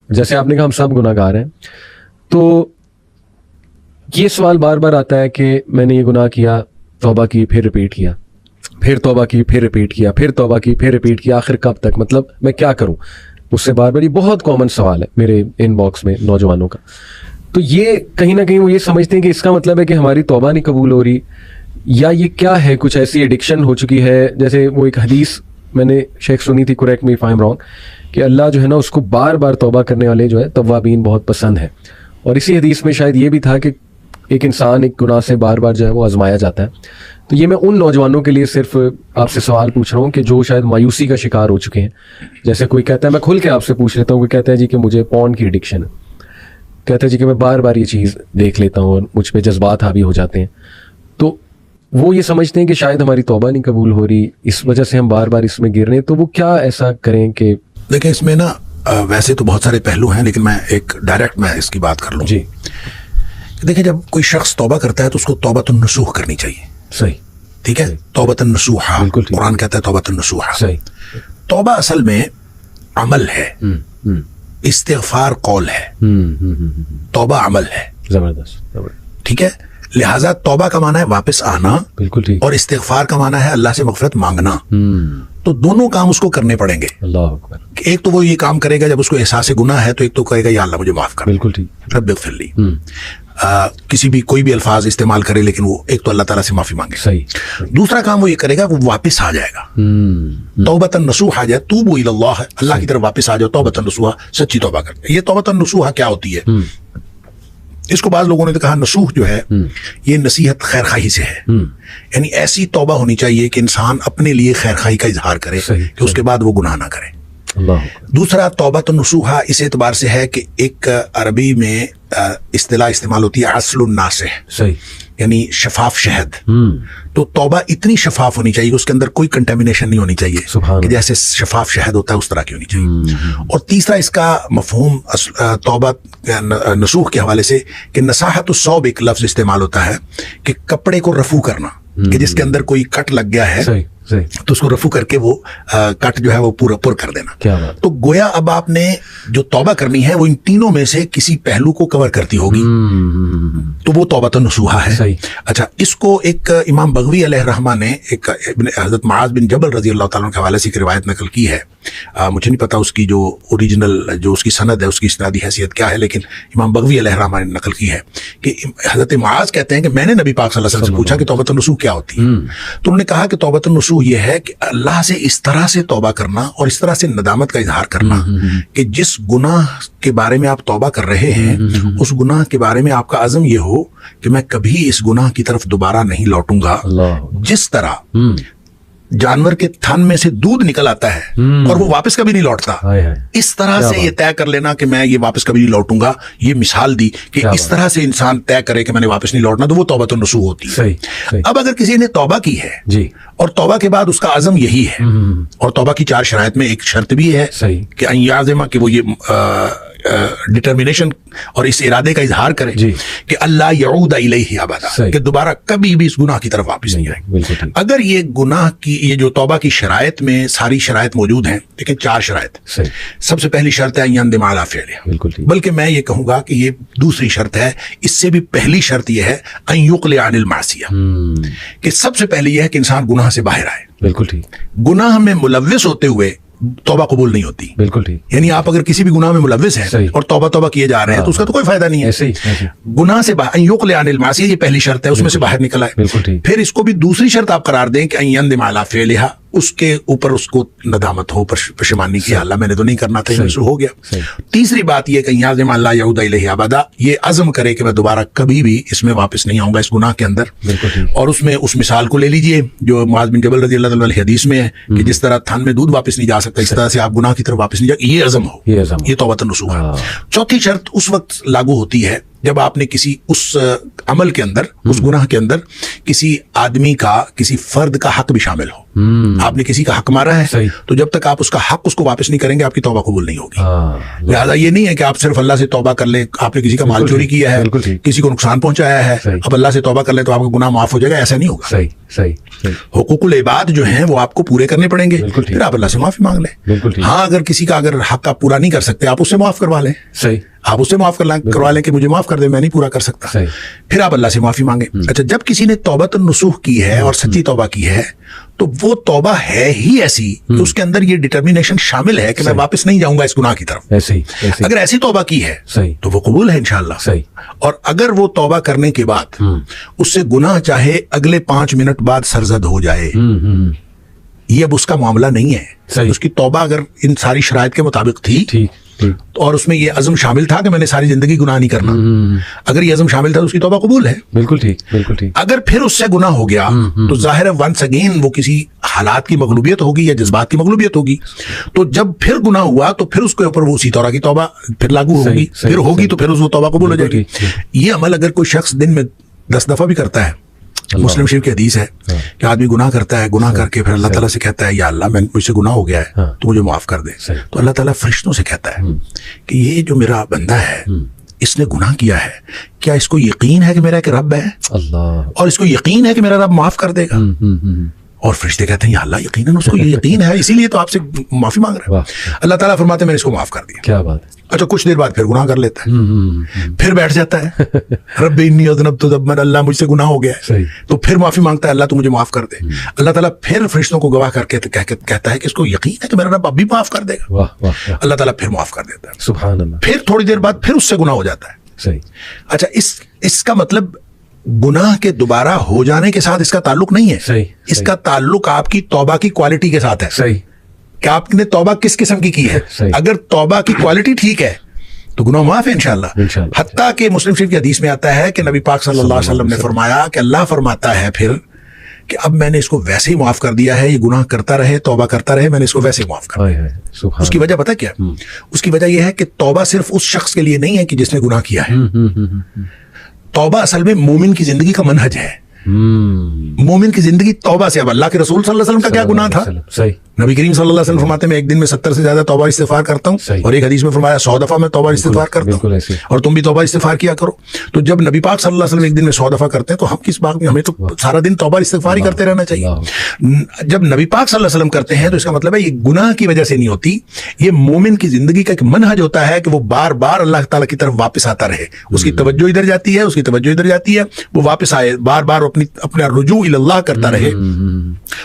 جیسے آپ نے کہا ہم سب گناہ گار ہیں, تو یہ سوال بار بار آتا ہے کہ میں نے یہ گناہ کیا, توبہ کی, پھر ریپیٹ کیا, پھر توبہ کی, پھر ریپیٹ کیا, پھر توبہ کی, پھر ریپیٹ کیا, آخر کب تک, مطلب میں کیا کروں؟ مجھ سے بار بار یہ بہت کامن سوال ہے میرے ان باکس میں نوجوانوں کا. تو یہ کہیں نہ کہیں وہ یہ سمجھتے ہیں کہ اس کا مطلب ہے کہ ہماری توبہ نہیں قبول ہو رہی, یا یہ کیا ہے, کچھ ایسی ایڈکشن ہو چکی ہے. جیسے وہ ایک حدیث میں نے شیخ سنی تھی, correct me if I am wrong, کہ اللہ جو ہے نا اس کو بار بار توبہ کرنے والے جو ہے توابین بہت پسند ہے. اور اسی حدیث میں شاید یہ بھی تھا کہ ایک انسان ایک گناہ سے بار بار جو ہے وہ آزمایا جاتا ہے. تو یہ میں ان نوجوانوں کے لیے صرف آپ سے سوال پوچھ رہا ہوں کہ جو شاید مایوسی کا شکار ہو چکے ہیں. جیسے کوئی کہتا ہے, میں کھل کے آپ سے پوچھ لیتا ہوں, کوئی کہتا ہے جی کہ مجھے پورن کی ایڈکشن ہے, کہتا ہے جی کہ میں بار بار یہ چیز دیکھ لیتا ہوں اور مجھ پہ جذبات حاوی ہو جاتے ہیں. تو وہ یہ سمجھتے ہیں کہ شاید ہماری توبہ نہیں قبول ہو رہی, اس وجہ سے ہم بار بار اس میں گر رہے ہیں. تو وہ کیا ایسا کریں کہ دیکھیں اس میں نا ویسے تو بہت سارے پہلو ہیں, لیکن میں ایک ڈائریکٹ میں اس کی بات کر لوں. جی دیکھیں جب کوئی شخص توبہ کرتا ہے تو اس کو توبۃ النصوح کرنی چاہیے. صحیح, ٹھیک ہے, توبۃ النصوح, بالکل قرآن کہتا ہے توبۃ النصوح. صحیح. توبہ اصل میں عمل ہے, استغفار قول ہے, توبہ عمل ہے. زبردست. ٹھیک ہے, لہٰذا توبہ کا معنی ہے واپس آنا, بالکل ٹھیک, اور استغفار کا معنی ہے اللہ سے مغفرت مانگنا. تو دونوں کام اس کو کرنے پڑیں گے. اللہ اکبر. ایک تو وہ یہ کام کرے گا جب اس کو احساس گناہ ہے, تو ایک تو کہے گا یا اللہ مجھے معاف کر, بالکل ٹھیک, رب اغفر لی. کسی بھی کوئی بھی الفاظ استعمال کرے, لیکن وہ ایک تو اللہ تعالیٰ سے معافی مانگے. صحیح. دوسرا کام وہ یہ کرے گا, وہ واپس آ جائے گا. توبۃ النصوح آ جائے, توبوا الی اللہ, اللہ کی طرف واپس آ جاؤ. توبۃ النصوح, سچی توبہ کرتے. یہ توبۃ النصوح کیا ہوتی ہے؟ اس کو بعض لوگوں نے تو کہا نصوح جو ہے یہ نصیحت خیر خواہی سے ہے. یعنی ایسی توبہ ہونی چاہیے کہ انسان اپنے لیے خیر خواہی کا اظہار کرے کہ اس کے بعد وہ گناہ نہ کرے. دوسرا توبۃ النصوح اس اعتبار سے ہے کہ ایک عربی میں اصطلاح استعمال ہوتی ہے عسل الناصح, صحیح, یعنی شفاف شہد. تو توبہ اتنی شفاف ہونی چاہیے, اس کے اندر کوئی کنٹامینیشن نہیں ہونی چاہیے کہ جیسے شفاف شہد ہوتا ہے اس طرح کی ہونی چاہیے. اور تیسرا اس کا مفہوم توبہ نصوح کے حوالے سے کہ نصاحت الثوب ایک لفظ استعمال ہوتا ہے کہ کپڑے کو رفو کرنا, کہ جس کے اندر کوئی کٹ لگ گیا ہے تو اس کو رفو کر کے وہ کٹ جو ہے وہ پورا پر کر دینا. تو گویا اب آپ نے جو توبہ کرنی ہے وہ ان تینوں میں سے کسی پہلو کو کور کرتی ہوگی, تو وہ توبۃ النصوح ہے. اچھا, اس کو ایک امام بغوی علیہ الرحمہ نے ایک حضرت معاذ بن جبل رضی اللہ تعالیٰ عنہ کے حوالے سے ایک روایت نقل کی ہے. مجھے نہیں پتا اس کی جو اوریجنل جو اس کی سند ہے اس کی اسنادی حیثیت کیا ہے, لیکن امام بغوی علیہ الرحمہ نے نقل کی ہے کہ حضرت معاذ کہتے ہیں کہ میں نے نبی پاک صلی اللہ علیہ وسلم سے پوچھا کہ توبۃ النصوح کیا ہوتی ہے. تو انہوں نے کہا کہ توبۃ النصوح یہ ہے کہ اللہ سے اس طرح سے توبہ کرنا اور اس طرح سے ندامت کا اظہار کرنا کہ جس گناہ کے بارے میں آپ توبہ کر رہے ہیں اس گناہ کے بارے میں آپ کا عزم یہ ہو کہ میں کبھی اس گناہ کی طرف دوبارہ نہیں لوٹوں گا. جس طرح جانور کے تھن میں سے دودھ نکل آتا ہے اور وہ واپس کبھی نہیں لوٹتا, اس طرح سے یہ طے کر لینا کہ میں یہ واپس کبھی نہیں لوٹوں گا. یہ مثال دی کہ اس طرح سے انسان طے کرے کہ میں نے واپس نہیں لوٹنا, تو وہ توبۃ النصوح ہوتی ہے. اب اگر کسی نے توبہ کی ہے اور توبہ کے بعد اس کا عزم یہی ہے, اور توبہ کی 4 شرائط میں ایک شرط بھی ہے کہ ان یعزم, کہ وہ یہ ڈٹرمینیشن اور اس ارادے کا اظہار کرے کہ اللہ یعود الیہ ابدا, کہ دوبارہ کبھی بھی اس گناہ کی طرف واپس نہیں آئے. اگر یہ گناہ کی یہ جو توبہ کی شرائط میں ساری شرائط موجود ہیں, لیکن 4 شرائط, سب سے پہلی شرط ہے ان یندم علی فعلہ, بلکہ میں یہ کہوں گا کہ یہ دوسری شرط ہے, اس سے بھی پہلی شرط یہ ہے ان یقلع عن المعصیہ, کہ سب سے پہلے یہ ہے کہ انسان گناہ سے باہر آئے. بالکل ٹھیک. گناہ میں ملوث ہوتے ہوئے توبہ قبول نہیں ہوتی. بالکل ٹھیک. یعنی آپ اگر کسی بھی گناہ میں ملوث ہیں اور توبہ کیے جا رہے ہیں تو اس کا تو کوئی فائدہ نہیں ہے. گناہ سے باہر یقلع عن المعصیہ, یہ پہلی شرط ہے, اس میں سے باہر نکل آئے. پھر اس کو بھی دوسری شرط آپ قرار دیں کہ ان یندم علی فعلہ, اس کے اوپر اس کو ندامت ہو, پشیمانی کی, اللہ میں نے تو نہیں کرنا تھا, یہ ہو گیا. تیسری بات یہ کہ یعزم اللہ یعود الیہ ابدا, یہ عزم کرے کہ میں دوبارہ کبھی بھی اس میں واپس نہیں آؤں گا اس گناہ کے اندر. اور اس میں اس مثال کو لے لیجئے جو معاذ بن جبل رضی اللہ عنہ کی حدیث میں ہے کہ جس طرح تھن میں دودھ واپس نہیں جا سکتا, اس طرح سے آپ گناہ کی طرف واپس نہیں جا, یہ عزم ہو, یہ توبۃ النصوح. چوتھی شرط اس وقت لاگو ہوتی ہے جب آپ نے کسی اس عمل کے اندر اس گناہ کے اندر کسی آدمی کا کسی فرد کا حق بھی شامل ہو. آپ نے کسی کا حق مارا ہے تو جب تک آپ اس کا حق اس کو واپس نہیں کریں گے آپ کی توبہ قبول نہیں ہوگی. لہٰذا یہ نہیں ہے کہ آپ صرف اللہ سے توبہ کر لیں. آپ نے کسی کا مال چوری کیا ہے, کسی کو نقصان پہنچایا ہے, اب اللہ سے توبہ کر لیں تو آپ کا گناہ معاف ہو جائے گا, ایسا نہیں ہوگا. حقوق العباد جو ہیں وہ آپ کو پورے کرنے پڑیں گے, پھر آپ اللہ سے معافی مانگ لیں. ہاں اگر کسی کا اگر حق آپ پورا نہیں کر سکتے آپ اس سے معاف کروا لیں. آپ اس سے معاف کروا لیں کہ مجھے معاف کر دیں, میں نہیں پورا کر سکتا, پھر آپ اللہ سے معافی مانگیں. اچھا, جب کسی نے توبۃ النصوح کی ہے اور سچی توبہ کی ہے تو وہ توبہ ہے ہی ایسی کہ اس کے اندر یہ ڈٹرمینیشن شامل ہے کہ میں واپس نہیں جاؤں گا اس گناہ کی طرف. اگر ایسی توبہ کی ہے تو وہ قبول ہے انشاءاللہ. اور اگر وہ توبہ کرنے کے بعد اس سے گناہ چاہے اگلے 5 منٹ بعد سرزد ہو جائے, یہ اب اس کا معاملہ نہیں ہے. اس کی توبہ اگر ان ساری شرائط کے مطابق تھی اور اس میں یہ عزم شامل تھا کہ میں نے ساری زندگی گناہ نہیں کرنا, اگر یہ عزم شامل تھا تو اس کی توبہ قبول ہے. بالکل ٹھیک. اگر پھر اس سے گناہ ہو گیا تو ظاہر ہے ونس اگین وہ کسی حالات کی مغلوبیت ہوگی یا جذبات کی مغلوبیت ہوگی. تو جب پھر گناہ ہوا تو پھر اس کے اوپر وہ اسی طرح کی توبہ پھر لاگو ہوگی, پھر ہوگی تو پھر اس کو توبہ قبول ہو جائے گی. یہ عمل اگر کوئی شخص دن میں 10 دفعہ بھی کرتا ہے, مسلم شریف کی حدیث ہے کہ آدمی گناہ کرتا ہے, گناہ کر کے پھر اللہ تعالیٰ سے کہتا ہے یا اللہ مجھ سے گناہ ہو گیا ہے تو مجھے معاف کر دے, تو اللہ تعالیٰ فرشتوں سے کہتا ہے کہ یہ جو میرا بندہ ہے اس نے گناہ کیا ہے, کیا اس کو یقین ہے کہ میرا ایک رب ہے اور اس کو یقین ہے کہ میرا رب معاف کر دے گا؟ اور فرشتے کہتے ہیں یا اللہ یقیناً اس کو یہ یقین ہے, اسی لیے تو آپ سے معافی مانگ رہا ہے. اللہ تعالیٰ فرماتے ہیں میں نے اس کو معاف کر دیا. کیا بات ہے. اچھا, کچھ دیر بعد پھر گناہ کر لیتا ہے, پھر بیٹھ جاتا ہے رب انی اذنبت ذنبا, اللہ مجھ سے گناہ ہو گیا ہے, تو پھر معافی مانگتا ہے اللہ تو مجھے معاف کر دے. اللہ تعالیٰ پھر فرشتوں کو گواہ کر کے کہتا ہے کہ اس کو یقین ہے کہ میرا رب اب بھی معاف کر دے گا. اللہ تعالیٰ پھر معاف کر دیتا ہے. سبحان اللہ. پھر تھوڑی دیر بعد پھر اس سے گناہ ہو جاتا ہے. اچھا, اس کا مطلب گناہ کے دوبارہ ہو جانے کے ساتھ اس کا تعلق نہیں ہے, اس کا تعلق آپ کی توبہ کی کوالٹی کے ساتھ ہے کہ آپ نے توبہ کس قسم کی ہے. اگر توبہ کی کوالٹی ٹھیک ہے تو گناہ معاف ہے انشاءاللہ. حتیٰ کہ مسلم شریف کی حدیث میں آتا ہے کہ نبی پاک صلی اللہ علیہ وسلم نے فرمایا کہ اللہ فرماتا ہے پھر کہ اب میں نے اس کو ویسے ہی معاف کر دیا ہے, یہ گناہ کرتا رہے توبہ کرتا رہے, میں نے اس کو ویسے ہی معاف کر دیا. اس کی وجہ پتہ کیا؟ اس کی وجہ یہ ہے کہ توبہ صرف اس شخص کے لیے نہیں ہے کہ جس نے گناہ کیا ہے. توبہ اصل میں مومن کی زندگی کا منہج ہے. مومن کی زندگی توبہ سے. اب اللہ کے رسول صلی اللہ علیہ وسلم کا کیا گناہ تھا؟ نبی کریم صلی اللہ علیہ وسلم فرماتے ہیں میں ایک دن میں 70 سے زیادہ توبہ استغفار کرتا ہوں, اور ایک حدیث میں فرمایا 100 دفعہ میں توبہ استغفار کرتا ہوں, اور تم بھی توبہ استغفار کیا کرو. تو جب نبی پاک صلی اللہ علیہ وسلم ایک دن میں 100 دفعہ کرتے ہیں تو ہم کس بات میں, ہمیں تو سارا دن توبہ استغفار ہی کرتے رہنا چاہیے. جب نبی پاک صلی اللہ علیہ وسلم کرتے ہیں تو اس کا مطلب ہے یہ گناہ کی وجہ سے نہیں ہوتی, یہ مومن کی زندگی کا ایک منہج ہوتا ہے کہ وہ بار بار اللہ تعالیٰ کی طرف واپس آتا رہے. اس کی توجہ ادھر جاتی ہے, اس کی توجہ ادھر جاتی ہے, وہ واپس آئے, بار بار اپنا رجوع اللہ کرتا رہے,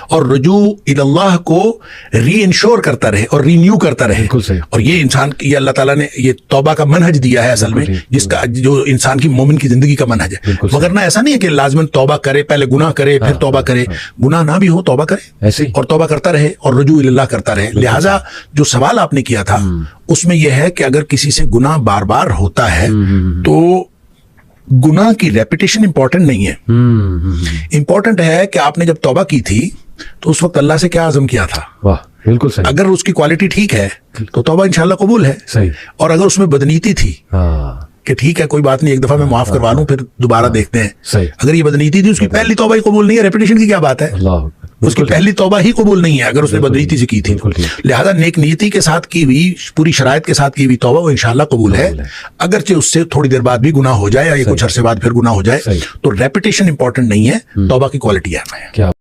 اور رجوع اللہ کو ری انشور کرتا رہے اور رینیو کرتا رہے. اور یہ انسان یہ اللہ تعالیٰ نے یہ توبہ کا منہج دیا ہے اصل میں, جس کا جو انسان کی مومن کی زندگی کا منہج ہے. مگر نہ ایسا نہیں ہے کہ لازماً توبہ کرے, پہلے گناہ کرے پھر توبہ کرے. گناہ نہ بھی ہو توبہ کرے اور توبہ کرتا رہے اور رجوع اللہ کرتا رہے. لہٰذا جو سوال آپ نے کیا تھا اس میں یہ ہے کہ اگر کسی سے گناہ بار بار ہوتا ہے تو گناہ کی ریپیٹیشن امپورٹنٹ نہیں ہے. امپورٹنٹ ہے کہ آپ نے جب توبہ کی تھی تو اس وقت اللہ سے کیا عزم کیا تھا. بالکل صحیح. اگر اس کی کوالٹی ٹھیک ہے تو توبہ انشاءاللہ قبول ہے. صحیح. اور اگر اس میں بدنیتی تھی کہ ٹھیک ہے کوئی بات نہیں, ایک دفعہ میں معاف کروا لوں پھر دوبارہ دیکھتے ہیں, صحیح. اگر یہ بدنیتی تھی, اس کی پہلی توبہ ہی قبول نہیں ہے, ریپیٹیشن کی کیا بات ہے. اس کی پہلی توبہ ہی قبول نہیں ہے اگر اس نے بدنیتی سے کی تھی. لہذا نیک نیتی کے ساتھ کی ہوئی, پوری شرائط کے ساتھ کی ہوئی توبہ وہ انشاءاللہ قبول ہے. اگرچہ اس سے تھوڑی دیر بعد بھی گناہ ہو جائے یا کچھ عرصے بعد پھر گناہ ہو جائے, تو ریپیٹیشن امپورٹنٹ نہیں ہے, توبہ کی کوالٹی ہے.